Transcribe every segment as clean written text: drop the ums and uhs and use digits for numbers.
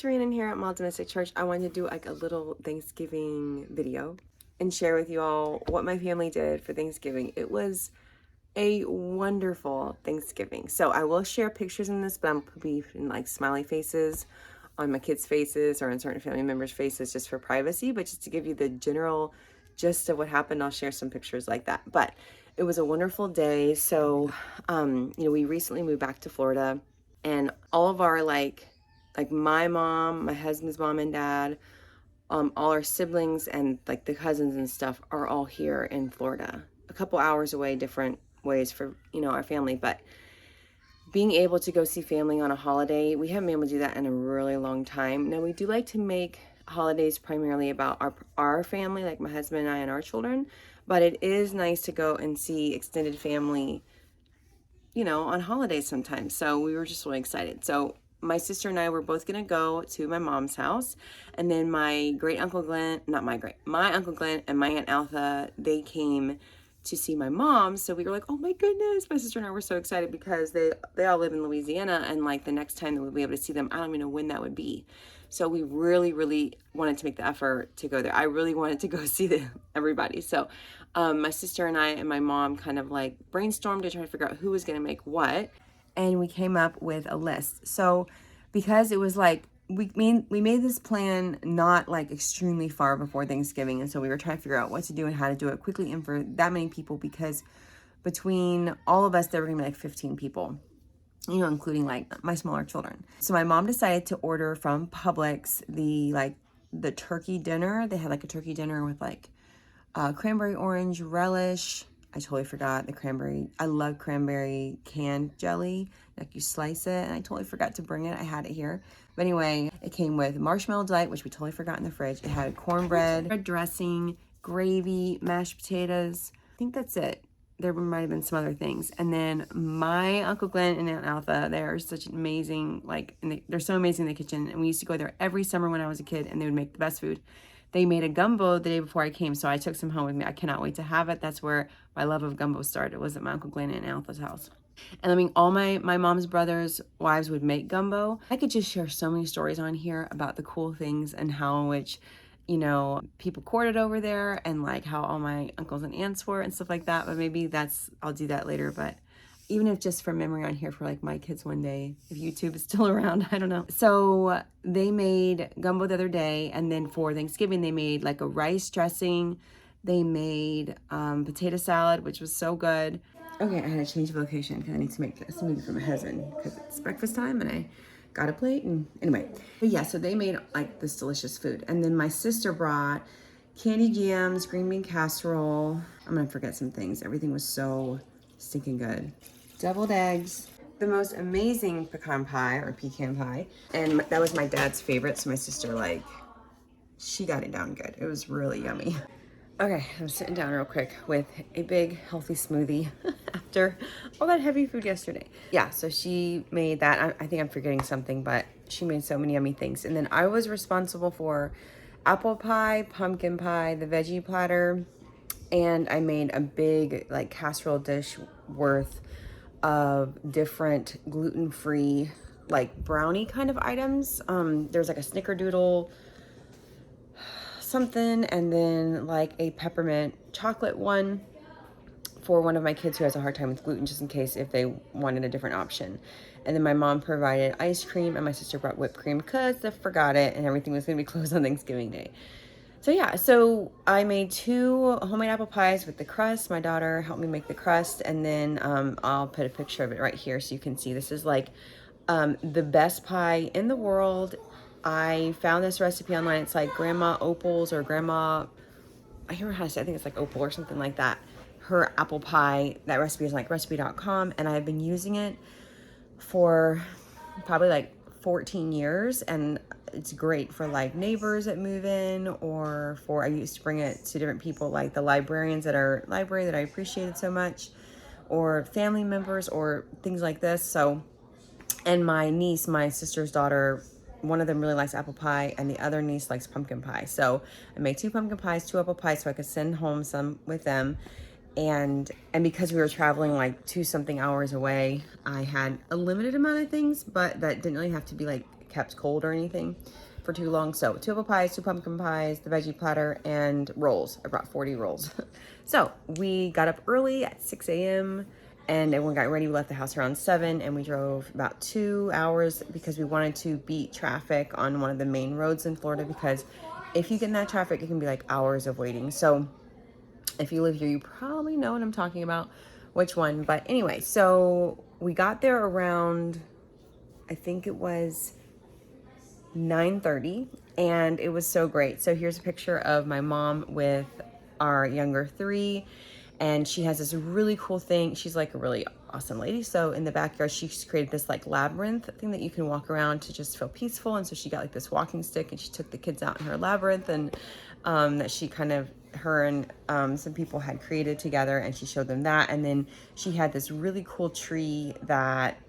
it's Rhiannon here at Mild Domestic Church. I wanted to do like a little Thanksgiving video and share with you all what my family did for Thanksgiving. It was a wonderful Thanksgiving. So I will share pictures in this, but I'm putting in like smiley faces on my kids' faces or on certain family members' faces just for privacy, but just to give you the general gist of what happened, I'll share some pictures like that. But it was a wonderful day. So, we recently moved back to Florida, and all of our like my mom, my husband's mom and dad, all our siblings and like the cousins and stuff are all here in Florida, a couple hours away, different ways for, our family. But being able to go see family on a holiday, we haven't been able to do that in a really long time. Now, we do like to make holidays primarily about our family, like my husband and I and our children, but it is nice to go and see extended family, on holidays sometimes. So we were just really excited. So my sister and I were both going to go to my mom's house, and then my Uncle Glenn and my Aunt Alpha, they came to see my mom. So we were like, oh my goodness, my sister and I were so excited because they all live in Louisiana, and like the next time that we'll be able to see them, I don't even know when that would be. So we really, really wanted to make the effort to go there. I really wanted to go see everybody. So my sister and I and my mom kind of like brainstormed to try to figure out who was going to make what. And we came up with a list. So because it was like, we made this plan not like extremely far before Thanksgiving. And so we were trying to figure out what to do and how to do it quickly and for that many people, because between all of us, there were going to be like 15 people, including like my smaller children. So my mom decided to order from Publix the turkey dinner. They had like a turkey dinner with like cranberry orange relish. I totally forgot the cranberry. I love cranberry canned jelly. Like you slice it, and I totally forgot to bring it. I had it here. But anyway, it came with marshmallow delight, which we totally forgot in the fridge. It had cornbread, red dressing, gravy, mashed potatoes. I think that's it. There might have been some other things. And then my Uncle Glenn and Aunt Alpha, they are such an amazing, they're so amazing in the kitchen. And we used to go there every summer when I was a kid, and they would make the best food. They made a gumbo the day before I came, so I took some home with me. I cannot wait to have it. That's where my love of gumbo started, was at my Uncle Glenn and Aunt Alpha's house. And I mean, all my mom's brothers' wives would make gumbo. I could just share so many stories on here about the cool things and how in which, people courted over there, and like how all my uncles and aunts were and stuff like that. But maybe I'll do that later. But even if just for memory on here for like my kids one day, if YouTube is still around, I don't know. So they made gumbo the other day, and then for Thanksgiving they made like a rice dressing. They made potato salad, which was so good. Okay, I had to change of location because I need to make a smoothie for my husband because it's breakfast time and I got a plate. And anyway, but yeah, so they made like this delicious food. And then my sister brought candy jams, green bean casserole. I'm gonna forget some things. Everything was so stinking good. Deviled eggs, the most amazing pecan pie or pecan pie. And that was my dad's favorite. So my sister, she got it down good. It was really yummy. Okay, I'm sitting down real quick with a big healthy smoothie after all that heavy food yesterday. Yeah, so she made that. I think I'm forgetting something, but she made so many yummy things. And then I was responsible for apple pie, pumpkin pie, the veggie platter, and I made a big casserole dish worth of different gluten-free brownie kind of items. There's like a snickerdoodle something, and then a peppermint chocolate one for one of my kids who has a hard time with gluten, just in case if they wanted a different option. And then my mom provided ice cream, and my sister brought whipped cream because I forgot it and everything was going to be closed on Thanksgiving Day. So yeah, so I made 2 homemade apple pies with the crust. My daughter helped me make the crust, and then I'll put a picture of it right here so you can see. This is the best pie in the world. I found this recipe online. It's like Grandma Opal's or Grandma, I can't remember how to say it. I think it's like Opal or something like that. Her apple pie, that recipe is recipe.com, and I've been using it for probably 14 years, and it's great for neighbors that move in, or I used to bring it to different people, like the librarians at our library that I appreciated so much, or family members, or things like this. So, and my niece, my sister's daughter, one of them really likes apple pie, and the other niece likes pumpkin pie. So I made 2 pumpkin pies, 2 apple pies, so I could send home some with them. And because we were traveling 2 something hours away, I had a limited amount of things, but that didn't really have to be kept cold or anything for too long. So 2 apple pies, 2 pumpkin pies, the veggie platter, and rolls. I brought 40 rolls. So we got up early at 6 a.m. and everyone got ready. We left the house around 7 and we drove about 2 hours because we wanted to beat traffic on one of the main roads in Florida, because if you get in that traffic, it can be like hours of waiting. So if you live here, you probably know what I'm talking about, which one. But anyway, so we got there around, I think it was 9:30, and it was so great. So here's a picture of my mom with our younger 3, and she has this really cool thing. She's like a really awesome lady. So in the backyard, she's created this like labyrinth thing that you can walk around to just feel peaceful. And so she got like this walking stick, and she took the kids out in her labyrinth, and that she kind of, her and some people had created together, and she showed them that. And then she had this really cool tree that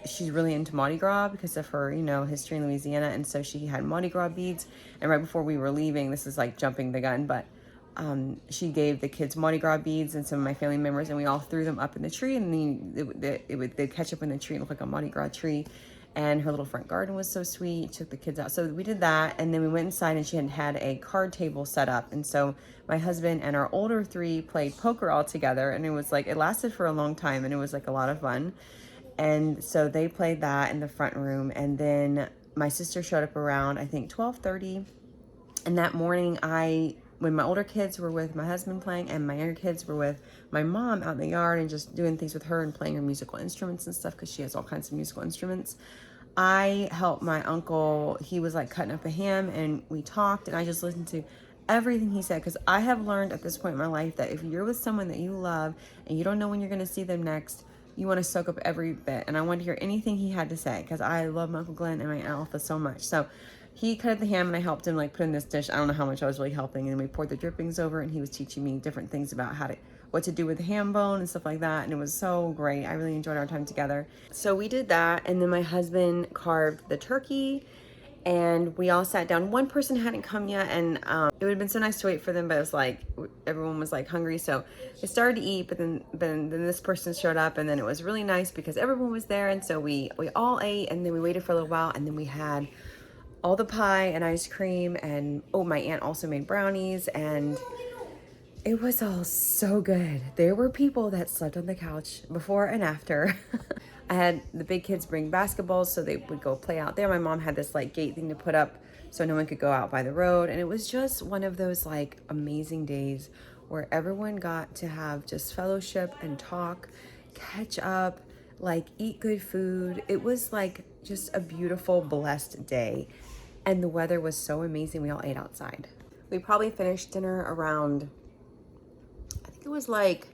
she's really into Mardi Gras because of her, history in Louisiana. And so she had Mardi Gras beads. And right before we were leaving, this is like jumping the gun, but she gave the kids Mardi Gras beads and some of my family members, and we all threw them up in the tree, and then they'd catch up in the tree and look like a Mardi Gras tree. And her little front garden was so sweet. Took the kids out. So we did that, and then we went inside, and she had a card table set up. And so my husband and our older 3 played poker all together, and it was like, it lasted for a long time, and it was like a lot of fun. And so they played that in the front room, and then my sister showed up around, I think, 12:30. And that morning, when my older kids were with my husband playing, and my younger kids were with my mom out in the yard and just doing things with her and playing her musical instruments and stuff, because she has all kinds of musical instruments, I helped my uncle. He was like cutting up a ham, and we talked, and I just listened to everything he said, because I have learned at this point in my life that if you're with someone that you love and you don't know when you're going to see them next, you want to soak up every bit. And I wanted to hear anything he had to say, because I love my Uncle Glenn and my Aunt Alpha so much. So he cut the ham, and I helped him like put in this dish. I don't know how much I was really helping. And we poured the drippings over, and he was teaching me different things about what to do with the ham bone and stuff like that. And it was so great. I really enjoyed our time together. So we did that, and then my husband carved the turkey, and we all sat down. One person hadn't come yet, and it would have been so nice to wait for them, but it was like everyone was like hungry, so they started to eat. But then this person showed up, and then it was really nice because everyone was there, and so we all ate, and then we waited for a little while, and then we had all the pie and ice cream, and my aunt also made brownies, and it was all so good. There were people that slept on the couch before and after. I had the big kids bring basketballs so they would go play out there. My mom had this like gate thing to put up so no one could go out by the road. And it was just one of those like amazing days where everyone got to have just fellowship and talk, catch up, like eat good food. It was like just a beautiful, blessed day. And the weather was so amazing. We all ate outside. We probably finished dinner around, I think it was like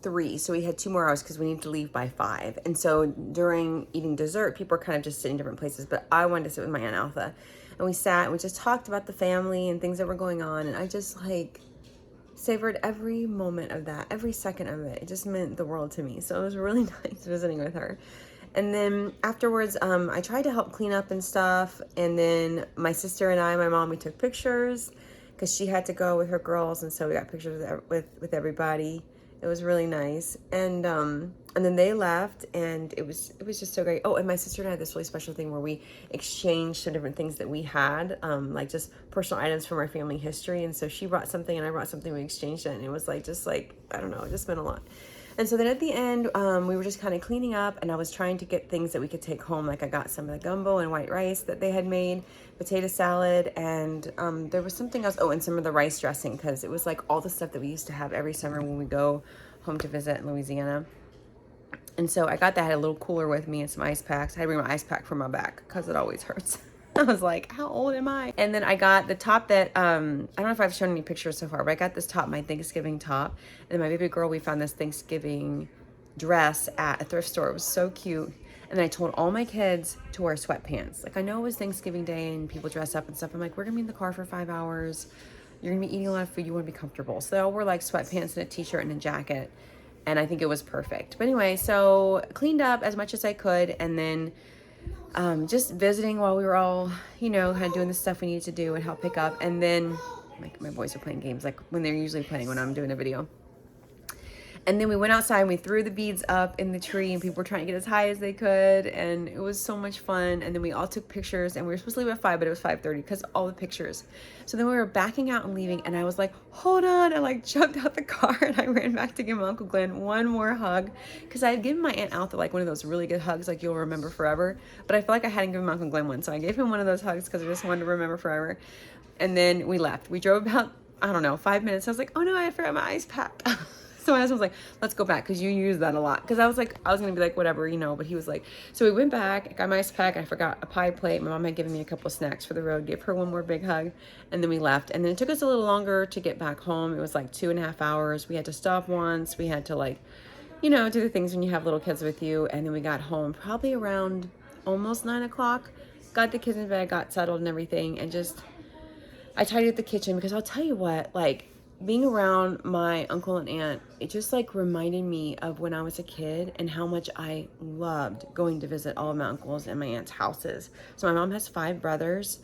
3, so we had 2 more hours because we needed to leave by 5. And so during eating dessert, people were kind of just sitting in different places, but I wanted to sit with my Aunt Alpha, and we sat and we just talked about the family and things that were going on, and I just like savored every moment of that, every second of it. It just meant the world to me. So it was really nice visiting with her. And then afterwards, I tried to help clean up and stuff, and then my sister and my mom, we took pictures because she had to go with her girls, and so we got pictures with everybody. It was really nice. And then they left, and it was just so great. Oh, and my sister and I had this really special thing where we exchanged some different things that we had, like just personal items from our family history. And so she brought something and I brought something, we exchanged it, and it was like, just like, I don't know, it just meant a lot. And so then at the end, we were just kind of cleaning up, and I was trying to get things that we could take home. Like I got some of the gumbo and white rice that they had made, potato salad, and there was something else. Oh, and some of the rice dressing, because it was like all the stuff that we used to have every summer when we go home to visit in Louisiana. And so I got that. I had a little cooler with me and some ice packs. I had to bring my ice pack for my back because it always hurts. I was like, how old am I? And then I got the top that, I don't know if I've shown any pictures so far, but I got this top, my Thanksgiving top. And then my baby girl, we found this Thanksgiving dress at a thrift store. It was so cute. And then I told all my kids to wear sweatpants. Like, I know it was Thanksgiving Day and people dress up and stuff. I'm like, we're gonna be in the car for 5 hours. You're gonna be eating a lot of food. You wanna be comfortable. So they all wore like sweatpants and a t-shirt and a jacket. And I think it was perfect. But anyway, so cleaned up as much as I could, and then just visiting while we were all, kind of doing the stuff we needed to do and help pick up. And then my boys are playing games like when they're usually playing when I'm doing a video. And then we went outside and we threw the beads up in the tree, and people were trying to get as high as they could, and it was so much fun. And then we all took pictures, and we were supposed to leave at 5, but it was 5:30 because all the pictures. So then we were backing out and leaving, and I was like, hold on. I like jumped out the car and I ran back to give my Uncle Glenn one more hug, because I had given my Aunt Altha like one of those really good hugs like you'll remember forever, but I feel like I hadn't given my Uncle Glenn one. So I gave him one of those hugs because I just wanted to remember forever. And then we left. We drove about, I don't know, 5 minutes. I was like, oh no, I forgot my ice pack. So my husband was like, let's go back because you use that a lot. Because I was like, I was going to be like, whatever, you know. But he was like, so we went back. I got my ice pack. I forgot a pie plate. My mom had given me a couple of snacks for the road. Gave her one more big hug. And then we left. And then it took us a little longer to get back home. It was like 2.5 hours. We had to stop once. We had to like, you know, do the things when you have little kids with you. And then we got home probably around almost 9 o'clock. Got the kids in bed, got settled and everything. And just, I tidied up the kitchen because I'll tell you what, like, being around my uncle and aunt, it just like reminded me of when I was a kid and how much I loved going to visit all of my uncles and my aunt's houses. So my mom has 5 brothers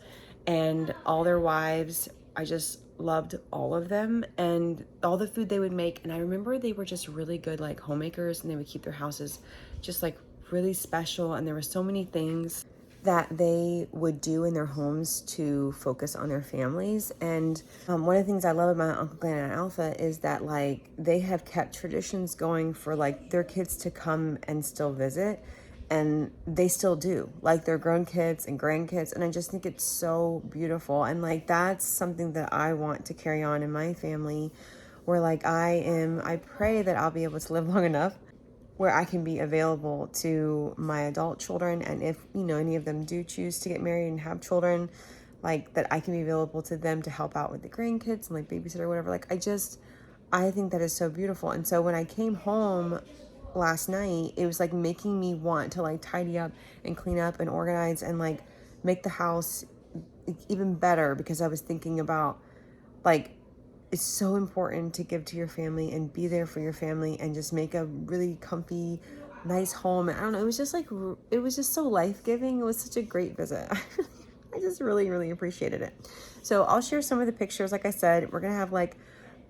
and all their wives. I just loved all of them and all the food they would make. And I remember they were just really good like homemakers, and they would keep their houses just like really special. And there were so many things that they would do in their homes to focus on their families. And one of the things I love about Uncle Glenn and Alpha is that like they have kept traditions going for like their kids to come and still visit, and they still do, like their grown kids and grandkids. And I just think it's so beautiful. And like that's something that I want to carry on in my family, where like I pray that I'll be able to live long enough where I can be available to my adult children. And if, you know, any of them do choose to get married and have children, like that I can be available to them to help out with the grandkids and like babysit or whatever. Like I think that is so beautiful. And so when I came home last night, it was like making me want to like tidy up and clean up and organize and like make the house even better, because I was thinking about like, it's so important to give to your family and be there for your family and just make a really comfy, nice home. And I don't know, it was just like, it was just so life-giving. It was such a great visit. I just really, really appreciated it. So I'll share some of the pictures. Like I said, we're going to have like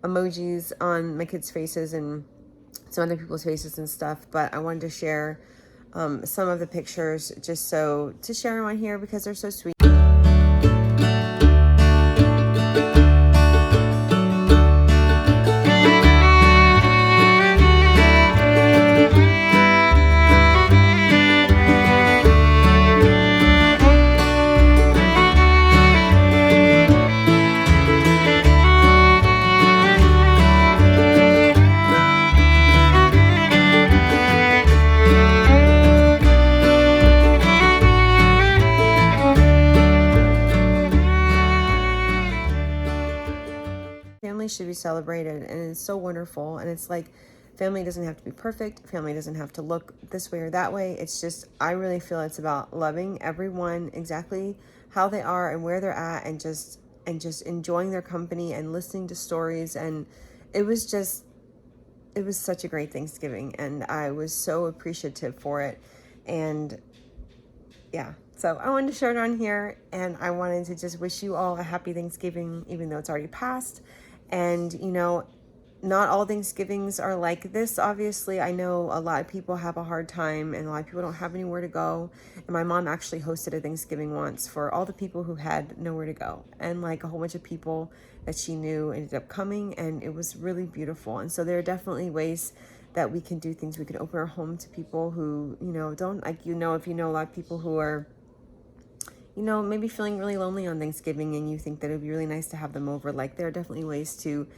emojis on my kids' faces and some other people's faces and stuff. But I wanted to share some of the pictures just so to share them on here because they're so sweet. Family should be celebrated, and it's so wonderful. And it's like, family doesn't have to be perfect. Family doesn't have to look this way or that way. It's just, I really feel it's about loving everyone exactly how they are and where they're at, and just enjoying their company and listening to stories. And it was such a great Thanksgiving, and I was so appreciative for it. And yeah, so I wanted to share it on here, and I wanted to just wish you all a happy Thanksgiving, even though it's already passed. And, you know, not all Thanksgivings are like this, obviously. I know a lot of people have a hard time, and a lot of people don't have anywhere to go. And my mom actually hosted a Thanksgiving once for all the people who had nowhere to go. And like a whole bunch of people that she knew ended up coming, and it was really beautiful. And so there are definitely ways that we can do things. We can open our home to people who, you know, don't, like, you know, if you know a lot of people who are, you know, maybe feeling really lonely on Thanksgiving, and you think that it'd be really nice to have them over. Like, there are definitely ways to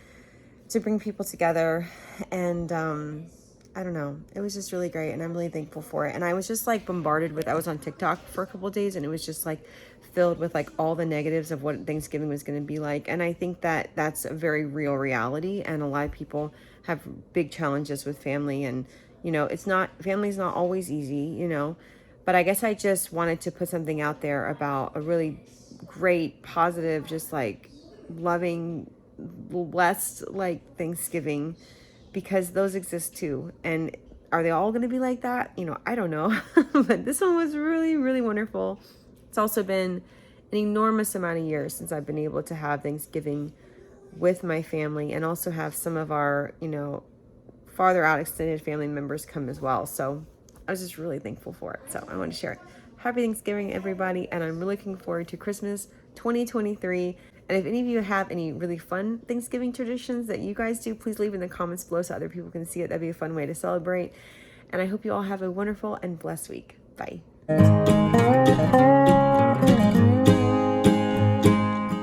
bring people together. And I don't know, it was just really great, and I'm really thankful for it. And I was just like bombarded with, I was on TikTok for a couple of days, and it was just like filled with like all the negatives of what Thanksgiving was going to be like. And I think that that's a very real reality, and a lot of people have big challenges with family. And, you know, family's not always easy, you know. But I guess I just wanted to put something out there about a really great, positive, just like loving, blessed like Thanksgiving, because those exist too. And are they all going to be like that? You know, I don't know. But this one was really, really wonderful. It's also been an enormous amount of years since I've been able to have Thanksgiving with my family, and also have some of our, you know, farther out extended family members come as well. So I was just really thankful for it. So I want to share it. Happy Thanksgiving, everybody. And I'm really looking forward to Christmas 2023. And if any of you have any really fun Thanksgiving traditions that you guys do, please leave in the comments below so other people can see it. That'd be a fun way to celebrate. And I hope you all have a wonderful and blessed week. Bye.